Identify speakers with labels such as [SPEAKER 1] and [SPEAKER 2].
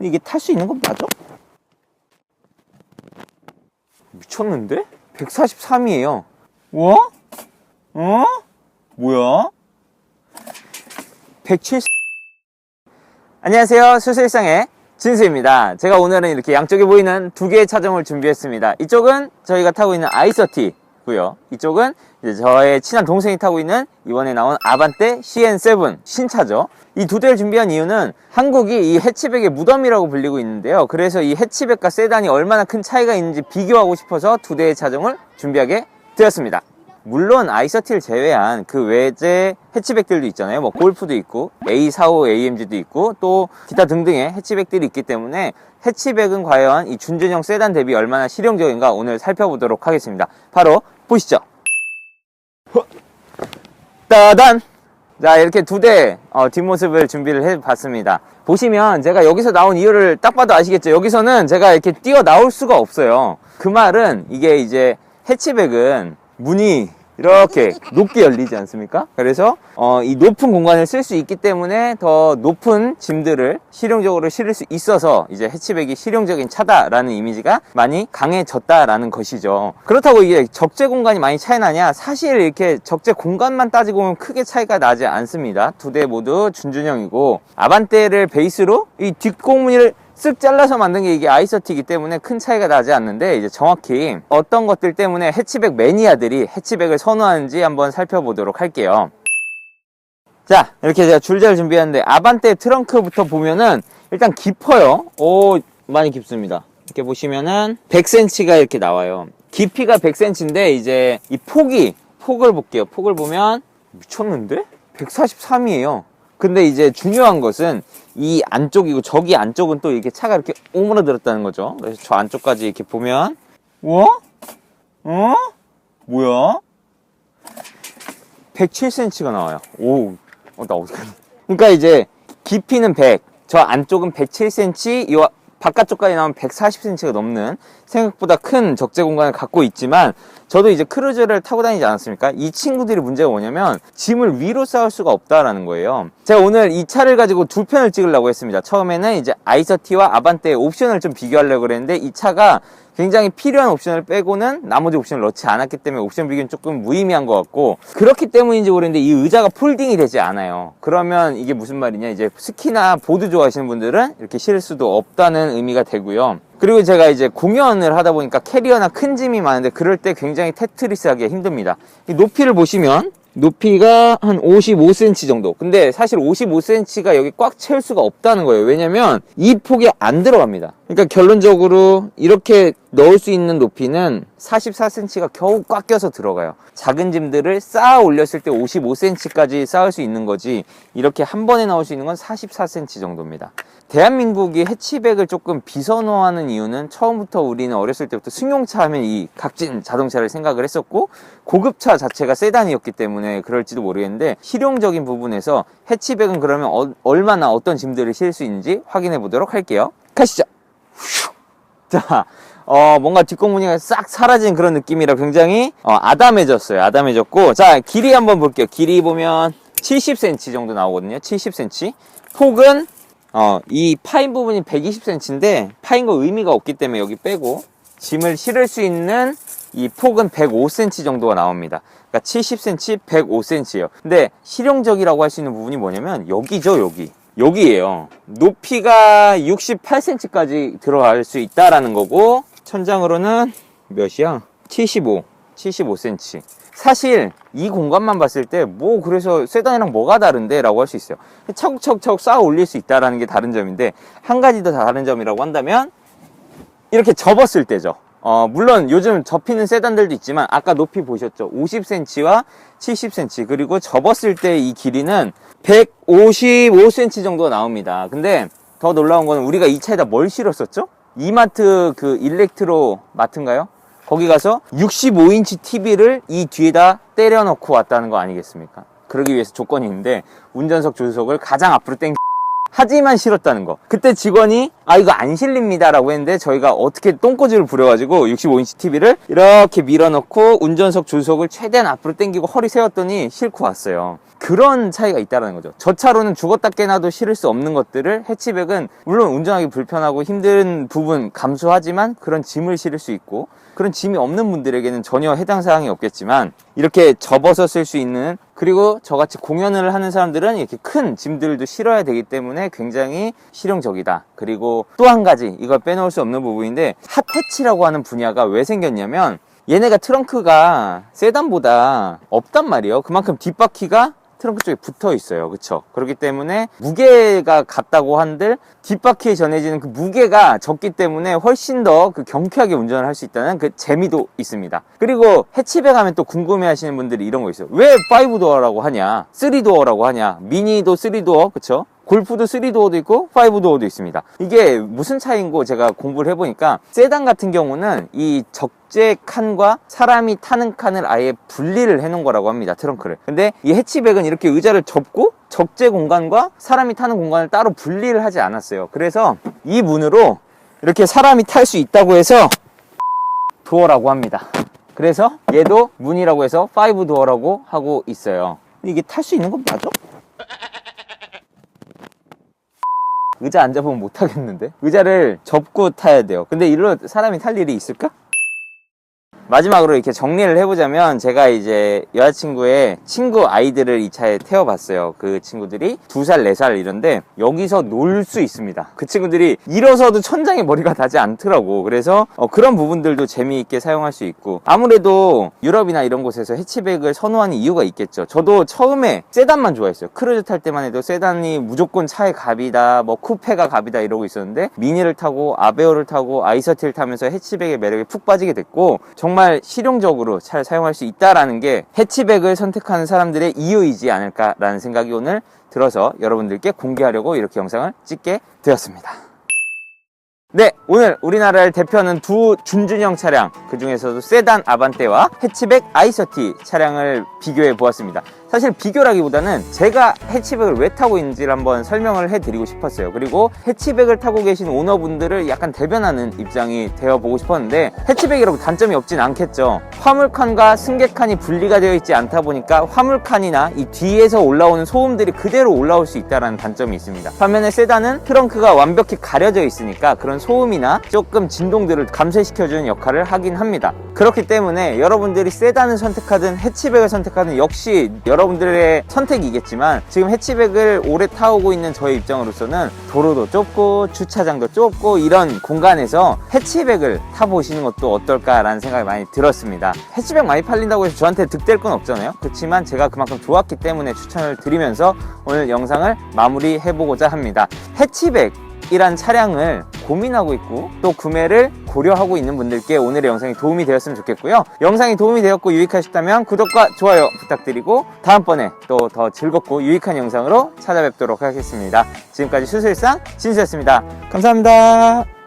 [SPEAKER 1] 이게 탈 수 있는 건 맞아? 미쳤는데? 143이에요. 와? 어? 뭐야? 170. 안녕하세요. 수술상의 진수입니다. 제가 오늘은 이렇게 양쪽에 보이는 두 개의 차종을 준비했습니다. 이쪽은 저희가 타고 있는 i30고요. 이쪽은 이제 저의 친한 동생이 타고 있는 이번에 나온 아반떼 CN7 신차죠. 이 두 대를 준비한 이유는 한국이 이 해치백의 무덤이라고 불리고 있는데요. 그래서 이 해치백과 세단이 얼마나 큰 차이가 있는지 비교하고 싶어서 두 대의 차종을 준비하게 되었습니다. 물론 i30를 제외한 그 외제 해치백들도 있잖아요. 뭐 골프도 있고 A45 AMG도 있고 또 기타 등등의 해치백들이 있기 때문에 해치백은 과연 이 준준형 세단 대비 얼마나 실용적인가 오늘 살펴보도록 하겠습니다. 바로 보시죠. 따단! 자, 이렇게 두 대 뒷모습을 준비를 해봤습니다. 보시면 제가 여기서 나온 이유를 딱 봐도 아시겠죠? 여기서는 제가 이렇게 뛰어 나올 수가 없어요. 그 말은 이게 이제 해치백은 문이 이렇게 높게 열리지 않습니까? 그래서 이 높은 공간을 쓸 수 있기 때문에 더 높은 짐들을 실용적으로 실을 수 있어서 이제 해치백이 실용적인 차다라는 이미지가 많이 강해졌다라는 것이죠. 그렇다고 이게 적재 공간이 많이 차이 나냐? 사실 이렇게 적재 공간만 따지고 보면 크게 차이가 나지 않습니다. 두 대 모두 준준형이고 아반떼를 베이스로 이 뒷공무니를 쓱 잘라서 만든 게 이게 i30이기 때문에 큰 차이가 나지 않는데 이제 정확히 어떤 것들 때문에 해치백 매니아들이 해치백을 선호하는지 한번 살펴보도록 할게요. 자, 이렇게 제가 줄자를 준비했는데 아반떼 트렁크부터 보면은 일단 깊어요. 오, 많이 깊습니다. 이렇게 보시면은 100cm가 이렇게 나와요. 깊이가 100cm인데 이제 이 폭을 볼게요. 폭을 보면 미쳤는데? 143이에요. 근데 이제 중요한 것은 이 안쪽이고 저기 안쪽은 또 이렇게 차가 이렇게 오므라들었다는 거죠. 그래서 저 안쪽까지 이렇게 보면 와? 뭐야? 107cm가 나와요. 오, 나 어떡하지? 그러니까 이제 깊이는 100, 저 안쪽은 107cm, 이 바깥쪽까지 나오면 140cm가 넘는 생각보다 큰 적재 공간을 갖고 있지만 저도 이제 크루즈를 타고 다니지 않았습니까? 이 친구들이 문제가 뭐냐면 짐을 위로 쌓을 수가 없다라는 거예요. 제가 오늘 이 차를 가지고 두 편을 찍으려고 했습니다. 처음에는 이제 i30와 아반떼의 옵션을 좀 비교하려고 그랬는데 이 차가 굉장히 필요한 옵션을 빼고는 나머지 옵션을 넣지 않았기 때문에 옵션 비교는 조금 무의미한 것 같고 그렇기 때문인지 모르겠는데 이 의자가 폴딩이 되지 않아요. 그러면 이게 무슨 말이냐, 이제 스키나 보드 좋아하시는 분들은 이렇게 실을 수도 없다는 의미가 되고요. 그리고 제가 이제 공연을 하다 보니까 캐리어나 큰 짐이 많은데 그럴 때 굉장히 테트리스 하기가 힘듭니다. 이 높이를 보시면 높이가 한 55cm 정도. 근데 사실 55cm가 여기 꽉 채울 수가 없다는 거예요. 왜냐면 이 폭이 안 들어갑니다. 그러니까 결론적으로 이렇게 넣을 수 있는 높이는 44cm가 겨우 꽉 껴서 들어가요. 작은 짐들을 쌓아 올렸을 때 55cm까지 쌓을 수 있는 거지 이렇게 한 번에 나올 수 있는 건 44cm 정도입니다. 대한민국이 해치백을 조금 비선호하는 이유는 처음부터 우리는 어렸을 때부터 승용차 하면 이 각진 자동차를 생각을 했었고 고급차 자체가 세단이었기 때문에 그럴지도 모르겠는데 실용적인 부분에서 해치백은 그러면 얼마나 어떤 짐들을 실을 수 있는지 확인해 보도록 할게요. 가시죠. 자, 뭔가 뒷공무니가 싹 사라진 그런 느낌이라 굉장히 아담해졌어요. 아담해졌고, 자, 길이 한번 볼게요. 길이 보면 70cm 정도 나오거든요. 70cm. 폭은 이 파인 부분이 120cm인데 파인 거 의미가 없기 때문에 여기 빼고 짐을 실을 수 있는 이 폭은 105cm 정도가 나옵니다. 그러니까 70cm, 105cm예요. 근데 실용적이라고 할 수 있는 부분이 뭐냐면 여기죠, 여기에요. 높이가 68cm까지 들어갈 수 있다라는 거고 천장으로는 몇이야? 75cm. 사실 이 공간만 봤을 때 뭐 그래서 세단이랑 뭐가 다른데? 라고 할 수 있어요. 차곡차곡 쌓아 올릴 수 있다라는 게 다른 점인데 한 가지 더 다른 점이라고 한다면 이렇게 접었을 때죠. 물론 요즘 접히는 세단들도 있지만 아까 높이 보셨죠? 50cm와 70cm 그리고 접었을 때 이 길이는 155cm 정도가 나옵니다. 근데 더 놀라운 거는 우리가 이 차에다 뭘 실었었죠? 이마트 그 일렉트로 마트인가요? 거기 가서 65인치 TV를 이 뒤에다 때려 넣고 왔다는 거 아니겠습니까? 그러기 위해서 조건이 있는데 운전석 조수석을 가장 앞으로 하지만 싫었다는 거. 그때 직원이 이거 안 실립니다 라고 했는데 저희가 어떻게 똥꼬집을 부려가지고 65인치 TV를 이렇게 밀어넣고 운전석 줄속을 최대한 앞으로 당기고 허리 세웠더니 싣고 왔어요. 그런 차이가 있다는 거죠. 저 차로는 죽었다 깨나도 실을 수 없는 것들을 해치백은 물론 운전하기 불편하고 힘든 부분 감수하지만 그런 짐을 실을 수 있고, 그런 짐이 없는 분들에게는 전혀 해당 사항이 없겠지만 이렇게 접어서 쓸 수 있는, 그리고 저같이 공연을 하는 사람들은 이렇게 큰 짐들도 실어야 되기 때문에 굉장히 실용적이다. 그리고 또 한 가지 이걸 빼놓을 수 없는 부분인데, 핫해치라고 하는 분야가 왜 생겼냐면 얘네가 트렁크가 세단보다 없단 말이에요. 그만큼 뒷바퀴가 트렁크 쪽에 붙어 있어요. 그쵸? 그렇기 때문에 무게가 같다고 한들 뒷바퀴에 전해지는 그 무게가 적기 때문에 훨씬 더 그 경쾌하게 운전을 할 수 있다는 그 재미도 있습니다. 그리고 해치백 하면 또 궁금해 하시는 분들이 이런 거 있어요. 왜 5도어라고 하냐? 3도어라고 하냐? 미니도 3도어, 그쵸? 골프도 3도어도 있고 5도어도 있습니다. 이게 무슨 차이인고 제가 공부를 해보니까, 세단 같은 경우는 이 적재 칸과 사람이 타는 칸을 아예 분리를 해놓은 거라고 합니다. 트렁크를. 근데 이 해치백은 이렇게 의자를 접고 적재 공간과 사람이 타는 공간을 따로 분리를 하지 않았어요. 그래서 이 문으로 이렇게 사람이 탈 수 있다고 해서 도어라고 합니다. 그래서 얘도 문이라고 해서 5도어라고 하고 있어요. 이게 탈 수 있는 건 맞아? 의자 안 잡으면 못 타겠는데? 의자를 접고 타야 돼요. 근데 이리로 사람이 탈 일이 있을까? 마지막으로 이렇게 정리를 해보자면, 제가 이제 여자친구의 친구 아이들을 이 차에 태워봤어요. 그 친구들이 2살, 4살 이런데 여기서 놀 수 있습니다. 그 친구들이 일어서도 천장에 머리가 닿지 않더라고. 그래서 그런 부분들도 재미있게 사용할 수 있고, 아무래도 유럽이나 이런 곳에서 해치백을 선호하는 이유가 있겠죠. 저도 처음에 세단만 좋아했어요. 크루즈 탈 때만 해도 세단이 무조건 차의 갑이다, 뭐 쿠페가 갑이다 이러고 있었는데, 미니를 타고 아베오를 타고 아이서티를 타면서 해치백의 매력에 푹 빠지게 됐고, 정말 실용적으로 차를 사용할 수 있다라는 게 해치백을 선택하는 사람들의 이유이지 않을까라는 생각이 오늘 들어서 여러분들께 공개하려고 이렇게 영상을 찍게 되었습니다. 네, 오늘 우리나라를 대표하는 두 준준형 차량, 그 중에서도 세단 아반떼와 해치백 아이서티 차량을 비교해 보았습니다. 사실 비교라기보다는 제가 해치백을 왜 타고 있는지를 한번 설명을 해드리고 싶었어요. 그리고 해치백을 타고 계신 오너분들을 약간 대변하는 입장이 되어보고 싶었는데, 해치백이라고 단점이 없진 않겠죠. 화물칸과 승객칸이 분리가 되어 있지 않다 보니까 화물칸이나 이 뒤에서 올라오는 소음들이 그대로 올라올 수 있다는 단점이 있습니다. 반면에 세단은 트렁크가 완벽히 가려져 있으니까 그런 소음이나 조금 진동들을 감쇄시켜주는 역할을 하긴 합니다. 그렇기 때문에 여러분들이 세단을 선택하든 해치백을 선택하든 역시 여러분들의 선택이겠지만, 지금 해치백을 오래 타오고 있는 저의 입장으로서는 도로도 좁고 주차장도 좁고 이런 공간에서 해치백을 타보시는 것도 어떨까라는 생각이 많이 들었습니다. 해치백 많이 팔린다고 해서 저한테 득될 건 없잖아요. 그렇지만 제가 그만큼 좋았기 때문에 추천을 드리면서 오늘 영상을 마무리해보고자 합니다. 해치백 이란 차량을 고민하고 있고 또 구매를 고려하고 있는 분들께 오늘의 영상이 도움이 되었으면 좋겠고요. 영상이 도움이 되었고 유익하셨다면 구독과 좋아요 부탁드리고, 다음번에 또 더 즐겁고 유익한 영상으로 찾아뵙도록 하겠습니다. 지금까지 수술상 진수였습니다. 감사합니다.